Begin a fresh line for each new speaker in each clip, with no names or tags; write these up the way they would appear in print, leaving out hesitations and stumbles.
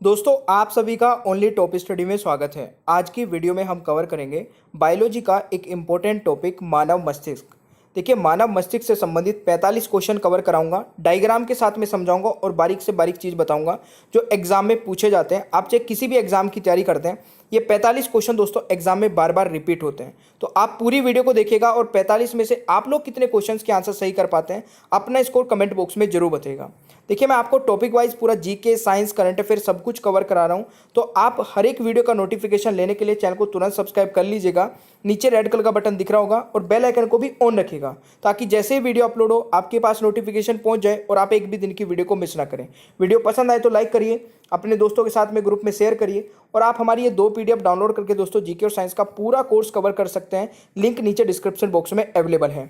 दोस्तों आप सभी का ओनली टॉप स्टडी में स्वागत है। आज की वीडियो में हम कवर करेंगे बायोलॉजी का एक इम्पोर्टेंट टॉपिक मानव मस्तिष्क। देखिए, मानव मस्तिष्क से संबंधित 45 क्वेश्चन कवर कराऊंगा, डायग्राम के साथ में समझाऊंगा और बारीक से बारीक चीज़ बताऊंगा जो एग्जाम में पूछे जाते हैं। आप चाहे किसी भी एग्जाम की तैयारी करते हैं, ये 45 क्वेश्चन दोस्तों एग्जाम में बार बार रिपीट होते हैं। तो आप पूरी वीडियो को देखिएगा और 45 में से आप लोग कितने क्वेश्चन के आंसर सही कर पाते हैं अपना स्कोर कमेंट बॉक्स में जरूर बताइएगा। देखिए, मैं आपको टॉपिक वाइज पूरा जीके, साइंस, करंट अफेयर सब कुछ कवर करा रहा हूं, तो आप हर एक वीडियो का नोटिफिकेशन लेने के लिए चैनल को तुरंत सब्सक्राइब कर लीजिएगा। नीचे रेड कलर का बटन दिख रहा होगा और बेल आइकन को भी ऑन रखिएगा ताकि जैसे ही वीडियो अपलोड हो आपके पास नोटिफिकेशन पहुंच जाए और आप एक भी दिन की वीडियो को मिस ना करें। वीडियो पसंद आए तो लाइक करिए, अपने दोस्तों के साथ में ग्रुप में शेयर करिए और आप हमारी ये 2 पीडीएफ डाउनलोड करके दोस्तों जीके और साइंस का पूरा कोर्स कवर कर सकते हैं। लिंक नीचे डिस्क्रिप्शन बॉक्स में अवेलेबल है।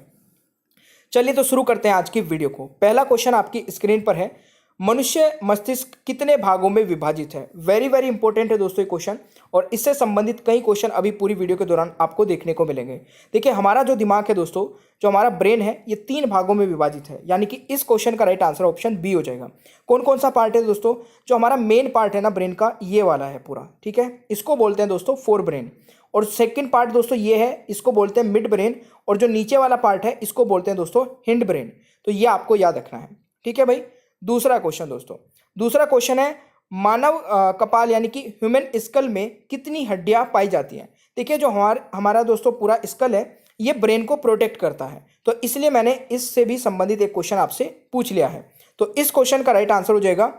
चलिए तो शुरू करते हैं आज की वीडियो को। पहला क्वेश्चन आपकी स्क्रीन पर है, मनुष्य मस्तिष्क कितने भागों में विभाजित है। वेरी वेरी इंपॉर्टेंट है दोस्तों ये क्वेश्चन, और इससे संबंधित कई क्वेश्चन अभी पूरी वीडियो के दौरान आपको देखने को मिलेंगे। देखिए, हमारा जो दिमाग है दोस्तों, जो हमारा ब्रेन है, ये 3 भागों में विभाजित है, यानी कि इस क्वेश्चन का राइट आंसर ऑप्शन बी हो जाएगा। कौन कौन सा पार्ट है दोस्तों? जो हमारा मेन पार्ट है ना ब्रेन का, ये वाला है पूरा, ठीक है। इसको बोलते हैं दोस्तों फोर ब्रेन। और सेकंड पार्ट दोस्तों ये है, इसको बोलते हैं मिड ब्रेन। और जो नीचे वाला पार्ट है इसको बोलते हैं दोस्तों हिंड ब्रेन। तो ये आपको याद रखना है, ठीक है भाई। दूसरा क्वेश्चन दोस्तों, दूसरा क्वेश्चन है, मानव कपाल यानी कि ह्यूमन स्कल में कितनी हड्डियां पाई जाती हैं। देखिए, जो हमारा दोस्तों पूरा स्कल है, ये ब्रेन को प्रोटेक्ट करता है, तो इसलिए मैंने इससे भी संबंधित एक क्वेश्चन आपसे पूछ लिया है। तो इस क्वेश्चन का राइट आंसर हो जाएगा,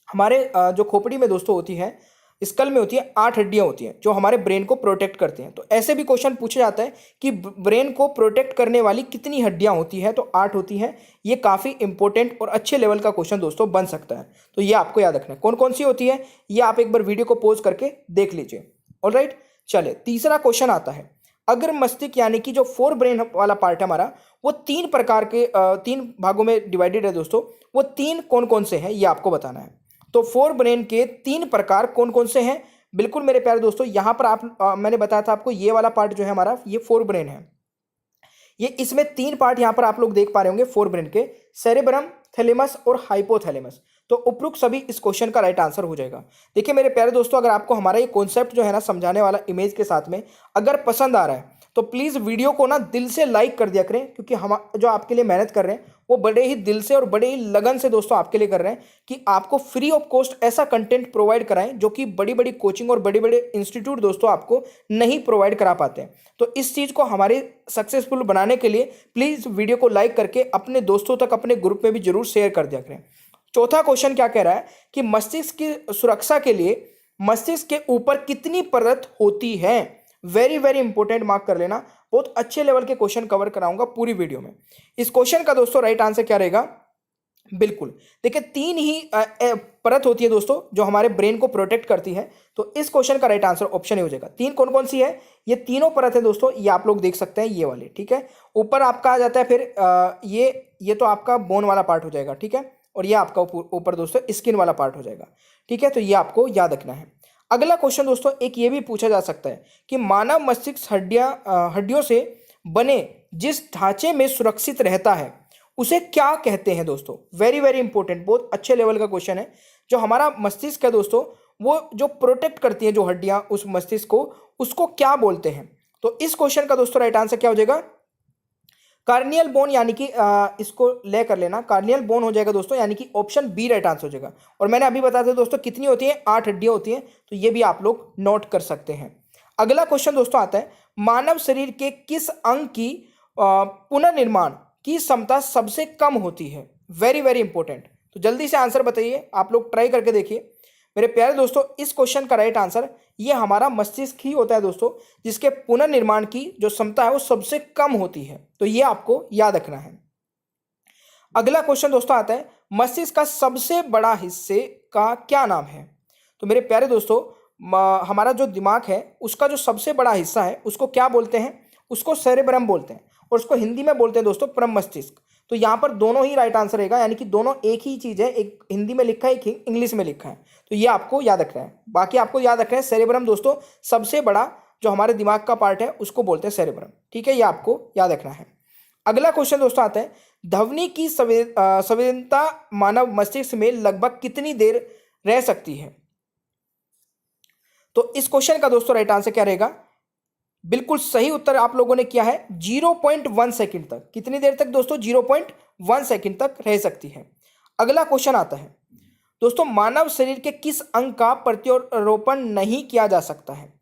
हमारे जो खोपड़ी में दोस्तों होती है, स्कल में होती है 8 हड्डियां होती हैं जो हमारे ब्रेन को प्रोटेक्ट करते हैं। तो ऐसे भी क्वेश्चन पूछा जाता है कि ब्रेन को प्रोटेक्ट करने वाली कितनी हड्डियां होती हैं, तो 8 होती हैं। ये काफ़ी इंपॉर्टेंट और अच्छे लेवल का क्वेश्चन दोस्तों बन सकता है, तो ये आपको याद रखना है। कौन कौन सी होती है ये आप एक बार वीडियो को पॉज करके देख लीजिए। ऑलराइट, चले तीसरा क्वेश्चन आता है, अगर मस्तिष्क यानी कि जो फोर ब्रेन वाला पार्ट है हमारा, वो 3 प्रकार के 3 भागों में डिवाइडेड है दोस्तों। वो 3 कौन कौन से हैं ये आपको बताना है। तो फोर ब्रेन के 3 प्रकार कौन कौन से हैं? बिल्कुल मेरे प्यारे दोस्तों, यहां पर मैंने बताया था आपको, ये वाला पार्ट जो है हमारा, ये फोर ब्रेन है। ये इसमें 3 पार्ट यहां पर आप लोग देख पा रहे होंगे फोर ब्रेन के, सेरेब्रम, थैलेमस और हाइपोथैलेमस। तो उपरोक्त सभी इस क्वेश्चन का राइट आंसर हो जाएगा। देखिए मेरे प्यारे दोस्तों, अगर आपको हमारा ये कॉन्सेप्ट जो है ना समझाने वाला इमेज के साथ में अगर पसंद आ रहा है, तो प्लीज़ वीडियो को ना दिल से लाइक कर दिया करें, क्योंकि हम जो आपके लिए मेहनत कर रहे हैं वो बड़े ही दिल से और बड़े ही लगन से दोस्तों आपके लिए कर रहे हैं कि आपको फ्री ऑफ कॉस्ट ऐसा कंटेंट प्रोवाइड कराएं जो कि बड़ी बड़ी कोचिंग और बड़े बड़े इंस्टीट्यूट दोस्तों आपको नहीं प्रोवाइड करा पाते हैं। तो इस चीज़ को हमारे सक्सेसफुल बनाने के लिए प्लीज़ वीडियो को लाइक करके अपने दोस्तों तक, अपने ग्रुप में भी जरूर शेयर कर दिया करें। चौथा क्वेश्चन क्या कह रहा है कि मस्तिष्क की सुरक्षा के लिए मस्तिष्क के ऊपर कितनी परत होती है। वेरी वेरी इंपॉर्टेंट, मार्क कर लेना। बहुत अच्छे लेवल के क्वेश्चन कवर कराऊंगा पूरी वीडियो में। इस क्वेश्चन का दोस्तों राइट आंसर क्या रहेगा? बिल्कुल, देखिए 3 ही परत होती है दोस्तों जो हमारे ब्रेन को प्रोटेक्ट करती है। तो इस क्वेश्चन का राइट आंसर ऑप्शन ही हो जाएगा। 3 कौन कौन सी है? ये तीनों परत है दोस्तों, ये आप लोग देख सकते हैं, ये वाले, ठीक है। ऊपर आपका आ जाता है फिर ये तो आपका बोन वाला पार्ट हो जाएगा, ठीक है। और ये आपका ऊपर दोस्तों स्किन वाला पार्ट हो जाएगा, ठीक है। तो ये आपको याद रखना है। अगला क्वेश्चन दोस्तों एक ये भी पूछा जा सकता है कि मानव मस्तिष्क हड्डियों से बने जिस ढांचे में सुरक्षित रहता है उसे क्या कहते हैं दोस्तों। वेरी वेरी इंपॉर्टेंट, बहुत अच्छे लेवल का क्वेश्चन है। जो हमारा मस्तिष्क है दोस्तों, वो जो प्रोटेक्ट करती है जो हड्डियां उस मस्तिष्क को, उसको क्या बोलते हैं? तो इस क्वेश्चन का दोस्तों राइट आंसर क्या हो जाएगा? कार्नियल बोन, यानी कि इसको ले कर लेना, कार्नियल बोन हो जाएगा दोस्तों, यानी कि ऑप्शन बी राइट आंसर हो जाएगा। और मैंने अभी बताया था दोस्तों कितनी होती है, 8 हड्डियां होती हैं, तो ये भी आप लोग नोट कर सकते हैं। अगला क्वेश्चन दोस्तों आता है, मानव शरीर के किस अंग की पुनर्निर्माण की क्षमता सबसे कम होती है। वेरी वेरी इंपॉर्टेंट, तो जल्दी से आंसर बताइए, आप लोग ट्राई करके देखिए मेरे प्यारे दोस्तों। इस क्वेश्चन का राइट आंसर ये हमारा मस्तिष्क ही होता है दोस्तों, जिसके पुनर्निर्माण की जो क्षमता है वो सबसे कम होती है। तो ये आपको याद रखना है। अगला क्वेश्चन दोस्तों आता है, मस्तिष्क का सबसे बड़ा हिस्से का क्या नाम है। तो मेरे प्यारे दोस्तों, हमारा जो दिमाग है उसका जो सबसे बड़ा हिस्सा है उसको क्या बोलते हैं? उसको सेरेब्रम बोलते हैं, और उसको हिंदी में बोलते हैं दोस्तों परम मस्तिष्क। तो यहाँ पर दोनों ही राइट आंसर रहेगा, यानी कि दोनों एक ही चीज़ है, एक हिंदी में लिखा है, एक इंग्लिश में लिखा है। तो ये आपको याद रखना है। बाकी आपको याद रखना है सेरेब्रम दोस्तों सबसे बड़ा जो हमारे दिमाग का पार्ट है उसको बोलते हैं सेरेब्रम, ठीक है। ये आपको याद रखना है। अगला क्वेश्चन दोस्तों आता है, ध्वनि की संवेदनता मानव मस्तिष्क में लगभग कितनी देर रह सकती है। तो इस क्वेश्चन का दोस्तों राइट आंसर क्या रहेगा? बिल्कुल सही उत्तर आप लोगों ने किया है। 0.1 सेकंड तक, कितनी देर तक दोस्तों? 0.1 सेकंड तक रह सकती है। अगला क्वेश्चन आता है दोस्तों, मानव शरीर के किस अंग का प्रत्यारोपण नहीं किया जा सकता है?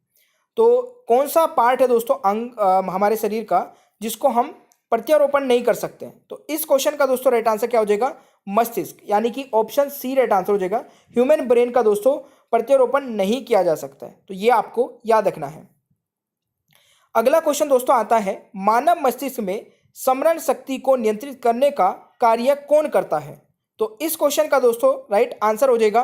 तो कौन सा पार्ट है दोस्तों अंग हमारे शरीर का जिसको हम प्रत्यारोपण नहीं कर सकते हैं? तो इस क्वेश्चन का दोस्तों राइट आंसर क्या हो जाएगा? मस्तिष्क, यानी कि ऑप्शन सी राइट आंसर हो जाएगा। ह्यूमन ब्रेन का दोस्तों प्रत्यारोपण नहीं किया जा सकता है, तो ये आपको याद रखना है। अगला क्वेश्चन दोस्तों आता है, मानव मस्तिष्क में स्मरण शक्ति को नियंत्रित करने का कार्य कौन करता है? तो इस क्वेश्चन का दोस्तों राइट आंसर हो जाएगा,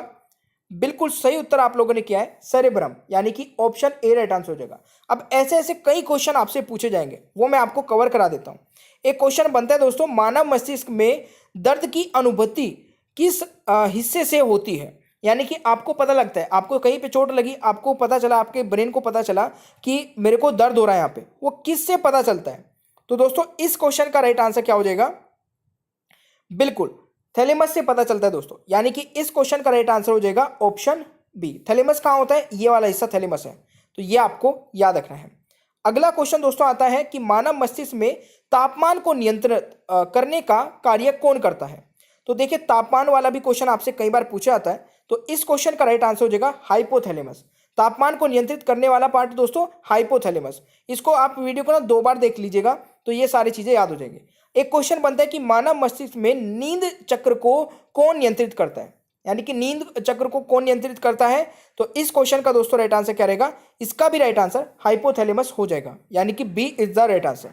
बिल्कुल सही उत्तर आप लोगों ने किया है, सेरेब्रम, यानी कि ऑप्शन ए राइट आंसर हो जाएगा। अब ऐसे ऐसे कई क्वेश्चन आपसे पूछे जाएंगे, वो मैं आपको कवर करा देता हूं। एक क्वेश्चन बनता है दोस्तों, मानव मस्तिष्क में दर्द की अनुभूति किस हिस्से से होती है? यानी कि आपको पता लगता है, आपको कहीं पे चोट लगी, आपको पता चला, आपके ब्रेन को पता चला कि मेरे को दर्द हो रहा है यहाँ पे, वो किससे पता चलता है? तो दोस्तों इस क्वेश्चन का राइट आंसर क्या हो जाएगा? बिल्कुल थैलेमस से पता चलता है दोस्तों, यानी कि इस क्वेश्चन का राइट आंसर हो जाएगा ऑप्शन बी। थैलेमस कहाँ होता है? ये वाला हिस्सा थैलेमस है, तो ये आपको याद रखना है। अगला क्वेश्चन दोस्तों आता है कि मानव मस्तिष्क में तापमान को नियंत्रित करने का कार्य कौन करता है? तो देखिए तापमान वाला भी क्वेश्चन आपसे कई बार पूछा जाता है, तो इस क्वेश्चन का राइट आंसर हो जाएगा हाइपोथैलेमस। तापमान को नियंत्रित करने वाला पार्ट दोस्तों हाइपोथैलेमस। इसको आप वीडियो को ना 2 बार देख लीजिएगा तो ये सारी चीजें याद हो जाएंगी। एक क्वेश्चन बनता है कि मानव मस्तिष्क में नींद चक्र को कौन नियंत्रित करता है? यानी कि नींद चक्र को कौन नियंत्रित करता है? तो इस क्वेश्चन का दोस्तों राइट आंसर क्या रहेगा? इसका भी राइट आंसर हाइपोथैलेमस हो जाएगा, यानी कि B is the right answer.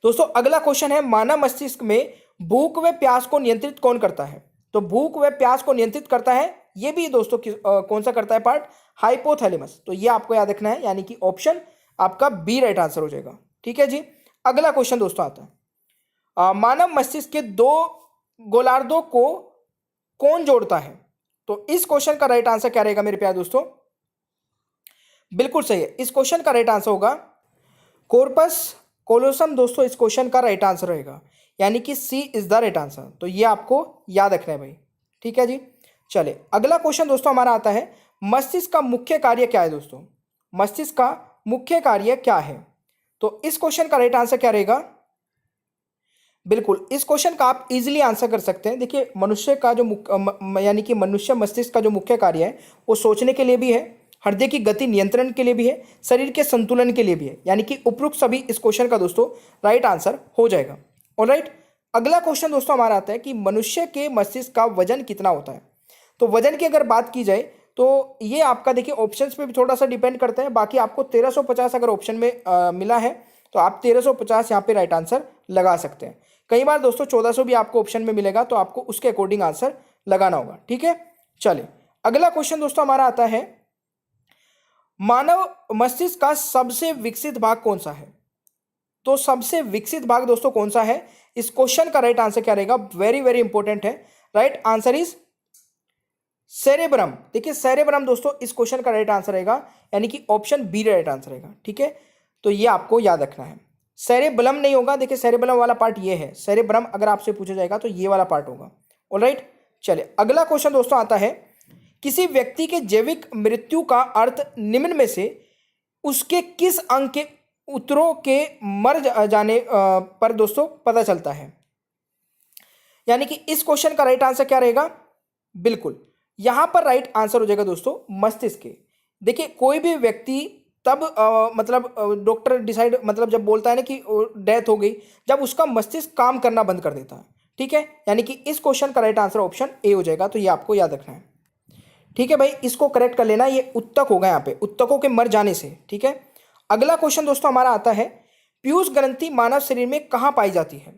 दोस्तों अगला क्वेश्चन है, मानव मस्तिष्क में भूख व प्यास को नियंत्रित कौन करता है? तो भूख व प्यास को नियंत्रित करता है, ये भी दोस्तों कौन सा करता है पार्ट? हाइपोथैलेमस। तो ये आपको याद रखना है, यानी कि ऑप्शन आपका बी राइट आंसर हो जाएगा। ठीक है जी। अगला क्वेश्चन दोस्तों आता है, मानव मस्तिष्क के 2 गोलार्धों को कौन जोड़ता है? तो इस क्वेश्चन का राइट आंसर क्या रहेगा मेरे प्यारे दोस्तों? बिल्कुल सही है, इस क्वेश्चन का राइट आंसर होगा कॉर्पस कोलोसम। दोस्तों इस क्वेश्चन का राइट आंसर रहेगा, यानी कि सी इज द राइट आंसर। तो ये आपको याद रखना है भाई। ठीक है जी। चले अगला क्वेश्चन दोस्तों हमारा आता है, मस्तिष्क का मुख्य कार्य क्या है? दोस्तों मस्तिष्क का मुख्य कार्य क्या है? तो इस क्वेश्चन का राइट आंसर क्या रहेगा? बिल्कुल इस क्वेश्चन का आप इजीली आंसर कर सकते हैं। देखिए मनुष्य का जो यानी कि मनुष्य मस्तिष्क का जो मुख्य कार्य है वो सोचने के लिए भी है, हृदय की गति नियंत्रण के लिए भी है, शरीर के संतुलन के लिए भी है, यानी कि उपरोक्त सभी इस क्वेश्चन का दोस्तों राइट आंसर हो जाएगा। ऑलराइट। अगला क्वेश्चन दोस्तों हमारा आता है कि मनुष्य के मस्तिष्क का वजन कितना होता है? तो वजन की अगर बात की जाए तो ये आपका देखिए ऑप्शंस पे भी थोड़ा सा डिपेंड करता है। बाकी आपको 1350 अगर ऑप्शन में मिला है तो आप 1350 यहाँ पे राइट आंसर लगा सकते हैं। कई बार दोस्तों 1400 भी आपको ऑप्शन में मिलेगा, तो आपको उसके अकॉर्डिंग आंसर लगाना होगा। ठीक है। चलिए अगला क्वेश्चन दोस्तों हमारा आता है, मानव मस्तिष्क का सबसे विकसित भाग कौन सा है? तो सबसे विकसित भाग दोस्तों कौन सा है? इस क्वेश्चन का राइट आंसर क्या रहेगा? वेरी वेरी इंपॉर्टेंट है। Right answer is cerebrum. देखिए सेरेब्रम दोस्तों इस क्वेश्चन का राइट आंसर रहेगा, यानी कि ऑप्शन बी राइट आंसर रहेगा। ठीक है, तो ये आपको याद रखना है। सेरेब्रम नहीं होगा, देखिए सेरेब्रम वाला पार्ट ये है, सेरेब्रम अगर आपसे पूछा जाएगा तो ये वाला पार्ट होगा। ऑलराइट। चलिए अगला क्वेश्चन दोस्तों आता है, किसी व्यक्ति के जैविक मृत्यु का अर्थ निम्न में से उसके किस अंग के उत्तरों के मर जाने पर दोस्तों पता चलता है? यानी कि इस क्वेश्चन का राइट आंसर क्या रहेगा? बिल्कुल यहां पर राइट आंसर हो जाएगा दोस्तों मस्तिष्क के। देखिए कोई भी व्यक्ति तब मतलब डॉक्टर डिसाइड मतलब जब बोलता है ना कि डेथ हो गई, जब उसका मस्तिष्क काम करना बंद कर देता है। ठीक है, यानी कि इस क्वेश्चन का राइट आंसर ऑप्शन ए हो जाएगा। तो ये आपको याद रखना है। ठीक है भाई, इसको करेक्ट कर लेना, ये उत्तक होगा यहाँ पे, उत्तकों के मर जाने से। ठीक है। अगला क्वेश्चन दोस्तों हमारा आता है, पीयूष ग्रंथि मानव शरीर में कहाँ पाई जाती है?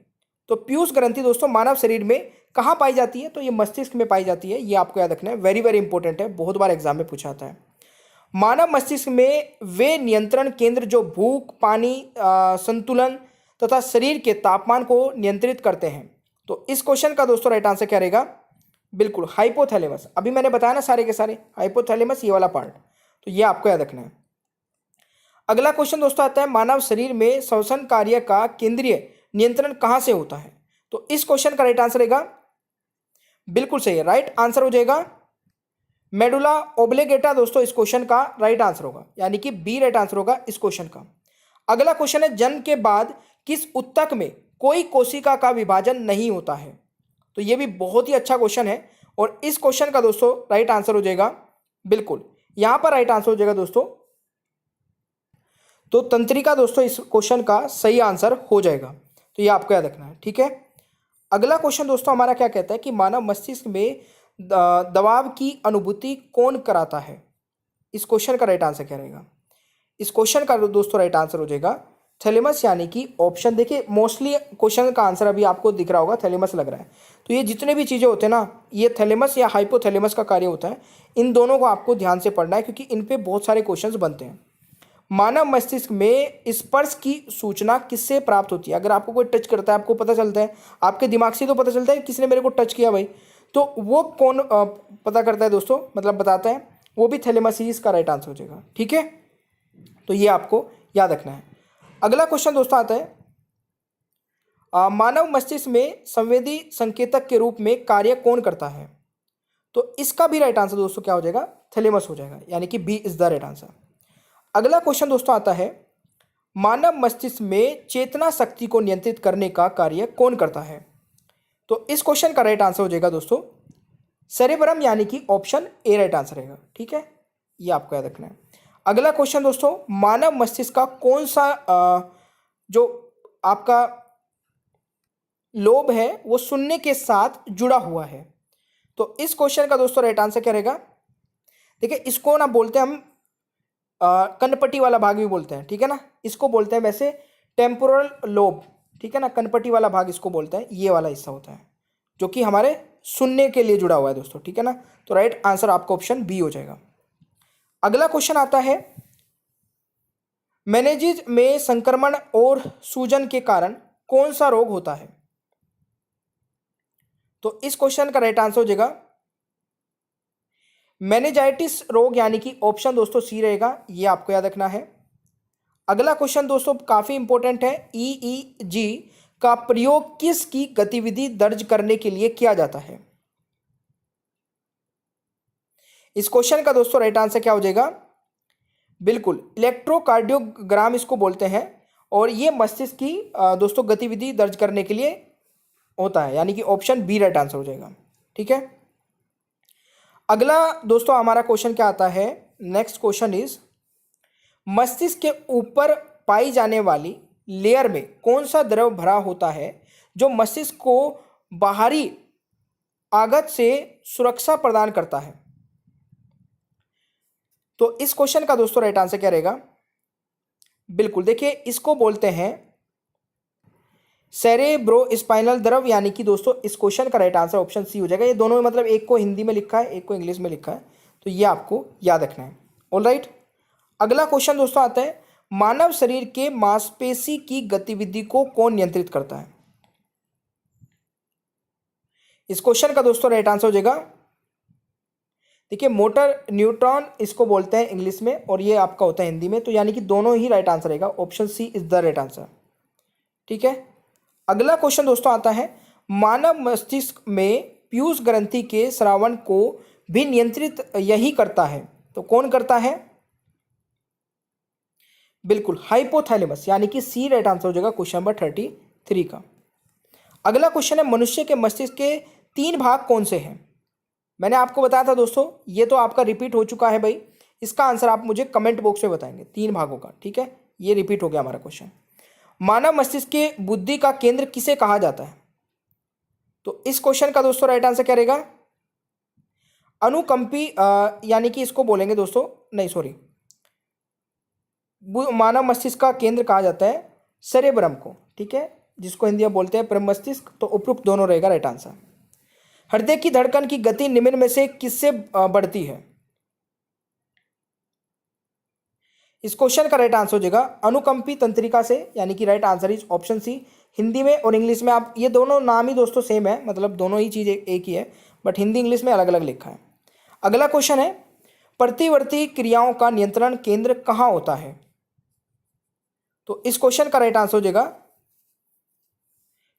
तो पीयूष ग्रंथि दोस्तों मानव शरीर में कहाँ पाई जाती है? तो ये मस्तिष्क में पाई जाती है। ये आपको याद रखना है, वेरी वेरी इंपॉर्टेंट है, बहुत बार एग्जाम में पूछा आता है। मानव मस्तिष्क में वे नियंत्रण केंद्र जो भूख, पानी, संतुलन तथा शरीर के तापमान को नियंत्रित करते हैं। तो इस क्वेश्चन का दोस्तों राइट आंसर क्या रहेगा? बिल्कुल हाइपोथैलेमस। अभी मैंने बताया ना सारे के सारे, हाइपोथैलेमस ये वाला पार्ट, तो ये आपको याद रखना है। अगला क्वेश्चन दोस्तों आता है, मानव शरीर में श्वसन कार्य का केंद्रीय नियंत्रण कहां से होता है? तो इस क्वेश्चन का राइट आंसर रहेगा, बिल्कुल सही है, राइट आंसर हो जाएगा मेडुला ओब्लिगेटा दोस्तों इस क्वेश्चन का राइट आंसर होगा, यानी कि बी राइट आंसर होगा इस क्वेश्चन का। अगला क्वेश्चन है, जन्म के बाद किस ऊतक में कोई कोशिका का विभाजन नहीं होता है? तो ये भी बहुत ही अच्छा क्वेश्चन है और इस क्वेश्चन का दोस्तों राइट आंसर हो जाएगा, बिल्कुल यहां पर राइट आंसर हो जाएगा दोस्तों, तो तंत्रिका दोस्तों इस क्वेश्चन का सही आंसर हो जाएगा। तो ये आपको याद रखना है, ठीक है। अगला क्वेश्चन दोस्तों हमारा क्या कहता है कि मानव मस्तिष्क में दबाव की अनुभूति कौन कराता है? इस क्वेश्चन का राइट आंसर क्या रहेगा? इस क्वेश्चन का दोस्तों राइट आंसर हो जाएगा थैलेमस, यानी कि ऑप्शन, देखिए मोस्टली क्वेश्चन का आंसर अभी आपको दिख रहा होगा थैलेमस लग रहा है। तो ये जितने भी चीज़ें होते हैं ना, ये थैलेमस या हाइपोथैलेमस का कार्य होता है। इन दोनों को आपको ध्यान से पढ़ना है क्योंकि इन पे बहुत सारे क्वेश्चंस बनते हैं। मानव मस्तिष्क में स्पर्श की सूचना किससे प्राप्त होती है? अगर आपको कोई टच करता है आपको पता चलता है, आपके दिमाग से तो पता चलता है किसी ने मेरे को टच किया भाई, तो वो कौन पता करता है दोस्तों, मतलब बताता है, वो भी थैलेमस ही इसका राइट आंसर हो जाएगा, ठीक है। तो ये आपको याद रखना है। अगला क्वेश्चन दोस्तों आता है, मानव मस्तिष्क में संवेदी संकेतक के रूप में कार्य कौन करता है? तो इसका भी राइट आंसर दोस्तों क्या हो जाएगा? थैलेमस हो जाएगा, यानी कि B is the right answer. अगला क्वेश्चन दोस्तों आता है, मानव मस्तिष्क में चेतना शक्ति को नियंत्रित करने का कार्य कौन करता है? तो इस क्वेश्चन का राइट आंसर हो जाएगा दोस्तों सेरेब्रम, यानी कि ऑप्शन ए राइट आंसर रहेगा, ठीक है। ये आपको याद रखना है। अगला क्वेश्चन दोस्तों, मानव मस्तिष्क का कौन सा जो आपका लोब है वो सुनने के साथ जुड़ा हुआ है? तो इस क्वेश्चन का दोस्तों राइट आंसर क्या रहेगा? देखिए इसको ना बोलते हैं हम कनपटी वाला भाग भी बोलते हैं, ठीक है ना। इसको बोलते हैं वैसे टेम्पोरल लोब, ठीक है ना, कनपटी वाला भाग इसको बोलते हैं। ये वाला हिस्सा होता है जो कि हमारे सुनने के लिए जुड़ा हुआ है दोस्तों, ठीक है ना। तो राइट आंसर आपका ऑप्शन बी हो जाएगा। अगला क्वेश्चन आता है, मेनिंजेस में संक्रमण और सूजन के कारण कौन सा रोग होता है? तो इस क्वेश्चन का राइट आंसर हो जाएगा मेनिंजाइटिस रोग, यानी कि ऑप्शन दोस्तों सी रहेगा। ये आपको याद रखना है। अगला क्वेश्चन दोस्तों काफी इंपॉर्टेंट है, ईईजी का प्रयोग किसकी गतिविधि दर्ज करने के लिए किया जाता है? इस क्वेश्चन का दोस्तों राइट आंसर क्या हो जाएगा? बिल्कुल इलेक्ट्रोकार्डियोग्राम इसको बोलते हैं और ये मस्तिष्क की दोस्तों गतिविधि दर्ज करने के लिए होता है, यानी कि ऑप्शन बी राइट आंसर हो जाएगा, ठीक है। अगला दोस्तों हमारा क्वेश्चन क्या आता है, नेक्स्ट क्वेश्चन इज, मस्तिष्क के ऊपर पाई जाने वाली लेयर में कौन सा द्रव भरा होता है जो मस्तिष्क को बाहरी आघात से सुरक्षा प्रदान करता है? तो इस क्वेश्चन का दोस्तों राइट आंसर क्या रहेगा? बिल्कुल देखिए इसको बोलते हैं सेरेब्रोस्पाइनल द्रव, यानी कि दोस्तों इस क्वेश्चन का राइट आंसर ऑप्शन सी हो जाएगा। ये दोनों मतलब एक को हिंदी में लिखा है एक को इंग्लिश में लिखा है, तो ये आपको याद रखना है। ऑलराइट, अगला क्वेश्चन दोस्तों आता है, मानव शरीर के मांसपेशी की गतिविधि को कौन नियंत्रित करता है? इस क्वेश्चन का दोस्तों राइट आंसर हो जाएगा, देखिए मोटर न्यूट्रॉन इसको बोलते हैं इंग्लिश में और ये आपका होता है हिंदी में, तो यानी कि दोनों ही राइट आंसर रहेगा, option C is the right answer, ठीक है। अगला क्वेश्चन दोस्तों आता है, मानव मस्तिष्क में पीयूष ग्रंथि के स्रावन को भी नियंत्रित यही करता है, तो कौन करता है? बिल्कुल हाइपोथैलेमस, यानी कि सी राइट आंसर हो जाएगा क्वेश्चन नंबर 33 का। अगला क्वेश्चन है, मनुष्य के मस्तिष्क के 3 भाग कौन से हैं? मैंने आपको बताया था दोस्तों, ये तो आपका रिपीट हो चुका है भाई, इसका आंसर आप मुझे कमेंट बॉक्स में बताएंगे 3 भागों का, ठीक है। ये रिपीट हो गया हमारा क्वेश्चन। मानव मस्तिष्क के बुद्धि का केंद्र किसे कहा जाता है? तो इस क्वेश्चन का दोस्तों राइट आंसर क्या रहेगा? अनुकंपी यानी कि इसको बोलेंगे दोस्तों, नहीं सॉरी, मानव मस्तिष्क का केंद्र कहा जाता है सेरेब्रम को, ठीक है, जिसको हिंदी में बोलते हैं परम मस्तिष्क, तो उपयुक्त दोनों रहेगा राइट आंसर। हृदय की धड़कन की गति निम्न में से किससे बढ़ती है? इस क्वेश्चन का राइट आंसर हो जाएगा अनुकंपी तंत्रिका से, यानी कि right answer is option C. Hindi में और इंग्लिश में आप ये दोनों नाम ही दोस्तों सेम है, मतलब दोनों ही चीज़ एक ही है, बट हिंदी इंग्लिश में अलग अलग लिखा है। अगला क्वेश्चन है, प्रतिवर्ती क्रियाओं का नियंत्रण केंद्र कहाँ होता है? तो इस क्वेश्चन का राइट आंसर हो जाएगा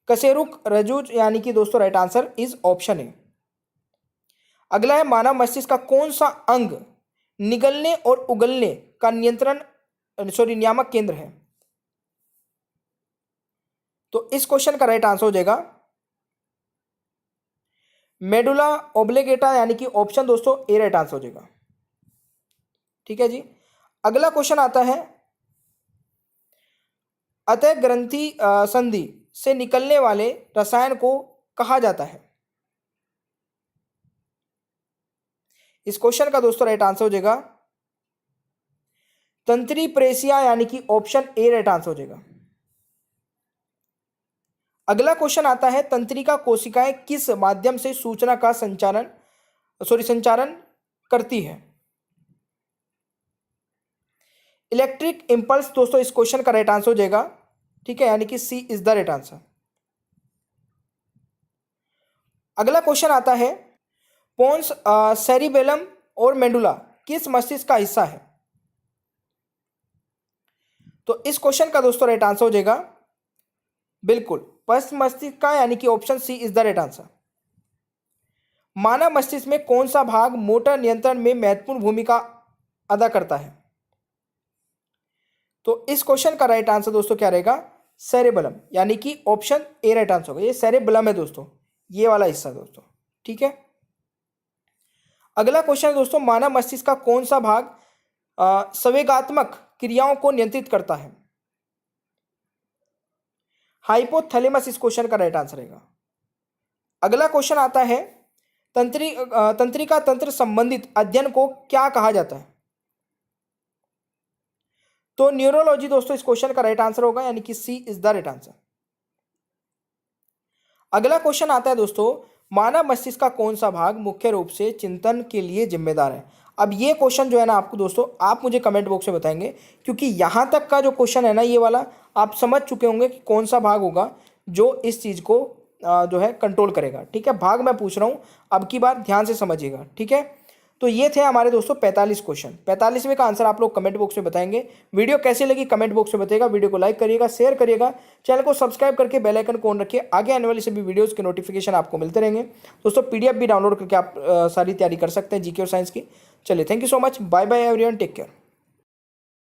कशेरुक रज्जु, यानी कि दोस्तों right answer is option A. अगला है मानव मस्तिष्क का कौन सा अंग निगलने और उगलने का नियामक केंद्र है? तो इस क्वेश्चन का राइट आंसर हो जाएगा मेडुला ओब्लिगेटा, यानी कि ऑप्शन दोस्तों ए राइट आंसर हो जाएगा। ठीक है जी। अगला क्वेश्चन आता है अतः ग्रंथि संधि से निकलने वाले रसायन को कहा जाता है? इस क्वेश्चन का दोस्तों राइट आंसर हो जाएगा तंत्री प्रेसिया, यानी कि ऑप्शन ए राइट आंसर हो जाएगा। अगला क्वेश्चन आता है तंत्रिका कोशिकाएं किस माध्यम से सूचना का संचारण करती है? इलेक्ट्रिक इंपल्स दोस्तों इस क्वेश्चन का राइट आंसर हो जाएगा। ठीक है, यानी कि सी इज द राइट आंसर। अगला क्वेश्चन आता है पोन्स सेरिबेलम और मेडुला किस मस्तिष्क का हिस्सा है? तो इस क्वेश्चन का दोस्तों राइट आंसर हो जाएगा बिल्कुल पश्च मस्तिष्क का, यानी कि option C is the right answer. मानव मस्तिष्क में कौन सा भाग मोटर नियंत्रण में महत्वपूर्ण भूमिका अदा करता है? तो इस क्वेश्चन का राइट आंसर दोस्तों क्या रहेगा? सेरेबलम, यानी कि ऑप्शन ए राइट आंसर होगा। ये सेरेबलम है दोस्तों, ये वाला हिस्सा दोस्तों। ठीक है। अगला क्वेश्चन है दोस्तों मानव मस्तिष्क का कौन सा भाग संवेगात्मक क्रियाओं को नियंत्रित करता है? हाइपोथैलेमस इस क्वेश्चन का राइट आंसर रहेगा। अगला क्वेश्चन आता है तंत्रिका तंत्र संबंधित अध्ययन को क्या कहा जाता है? तो न्यूरोलॉजी दोस्तों इस क्वेश्चन का राइट आंसर होगा, यानी कि सी इज द राइट आंसर। अगला क्वेश्चन आता है दोस्तों मानव मस्तिष्क का कौन सा भाग मुख्य रूप से चिंतन के लिए जिम्मेदार है? अब ये क्वेश्चन जो है ना आपको दोस्तों आप मुझे कमेंट बॉक्स में बताएंगे, क्योंकि यहां तक का जो क्वेश्चन है ना ये वाला आप समझ चुके होंगे कि कौन सा भाग होगा जो इस चीज को जो है कंट्रोल करेगा। ठीक है, भाग मैं पूछ रहा हूं, अब की बार ध्यान से समझिएगा। ठीक है, तो ये थे हमारे दोस्तों 45 क्वेश्चन। 45वें का आंसर आप लोग कमेंट बॉक्स में बताएंगे। वीडियो कैसी लगी कमेंट बॉक्स में बताइएगा। वीडियो को लाइक करिएगा, शेयर करिएगा, चैनल को सब्सक्राइब करके बेल आइकन को ऑन रखिए। आगे आने वाली सभी वीडियोस के नोटिफिकेशन आपको मिलते रहेंगे। दोस्तों पीडीएफ भी डाउनलोड करके आप सारी तैयारी कर सकते हैं जीके और साइंस की। चलिए, thank you so much, bye bye everyone, take care.